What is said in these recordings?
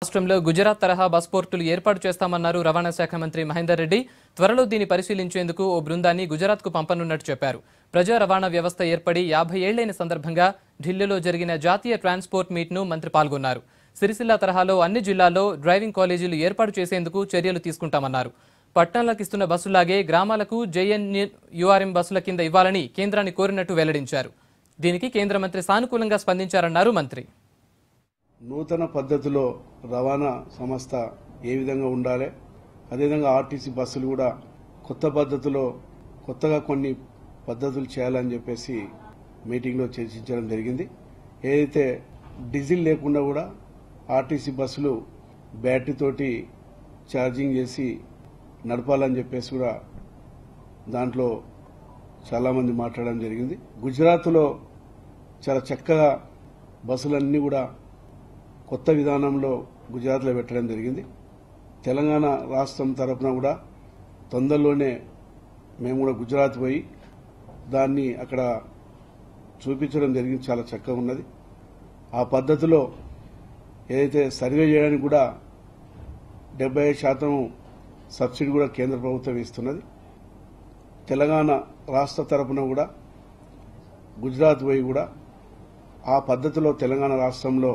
రాష్ట్రంలో గుజరాత్ తరహా బస్ పోర్టులు ఏర్పాటు చేస్తామన్నారు రవాణా శాఖ మంత్రి మహేందర్ రెడ్డి. త్వరలో దీన్ని పరిశీలించేందుకు ఓ బృందాన్ని గుజరాత్కు పంపనున్నట్టు చెప్పారు. ప్రజా రవాణా వ్యవస్థ ఏర్పడి 50 ఏళ్లైన సందర్భంగా ఢిల్లీలో జరిగిన జాతీయ ట్రాన్స్పోర్ట్ మీట్ను మంత్రి పాల్గొన్నారు. సిరిసిల్ల తరహాలో అన్ని జిల్లాల్లో డ్రైవింగ్ కాలేజీలు ఏర్పాటు చేసేందుకు చర్యలు తీసుకుంటామన్నారు. పట్టణాలకు ఇస్తున్న బస్సులాగే గ్రామాలకు జేఎన్యూఆర్ఎం బస్సుల కింద ఇవ్వాలని కేంద్రాన్ని కోరినట్టు వెల్లడించారు. దీనికి కేంద్ర మంత్రి సానుకూలంగా స్పందించారన్నారు మంత్రి. నూతన పద్ధతిలో రవాణా సంస్థ ఏ విధంగా ఉండాలి, అదేవిధంగా ఆర్టీసీ బస్సులు కూడా కొత్త పద్ధతిలో కొత్తగా కొన్ని పద్ధతులు చేయాలని చెప్పేసి మీటింగ్లో చర్చించడం జరిగింది. ఏదైతే డీజిల్ లేకుండా కూడా ఆర్టీసీ బస్సులు బ్యాటరీతోటి ఛార్జింగ్ చేసి నడపాలని చెప్పేసి కూడా దాంట్లో చాలామంది మాట్లాడడం జరిగింది. గుజరాత్లో చాలా చక్కగా బస్సులన్నీ కూడా కొత్త విధానంలో గుజరాత్లో పెట్టడం జరిగింది. తెలంగాణ రాష్ట్రం తరఫున కూడా తొందరలోనే మేము కూడా గుజరాత్ పోయి దాన్ని అక్కడ చూపించడం జరిగింది. చాలా చక్కగా ఉన్నది. ఆ పద్ధతిలో ఏదైతే సర్వే చేయడానికి కూడా 75% సబ్సిడీ కూడా కేంద్ర ప్రభుత్వం ఇస్తున్నది. తెలంగాణ రాష్ట్ర తరఫున కూడా గుజరాత్ పోయి కూడా ఆ పద్ధతిలో తెలంగాణ రాష్ట్రంలో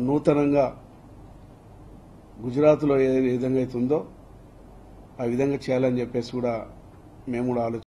నూతనంగా గుజరాత్లో ఏ విధంగా అయితే ఉందో ఆ విధంగా చేయాలని చెప్పేసి కూడా మేము కూడా ఆలోచన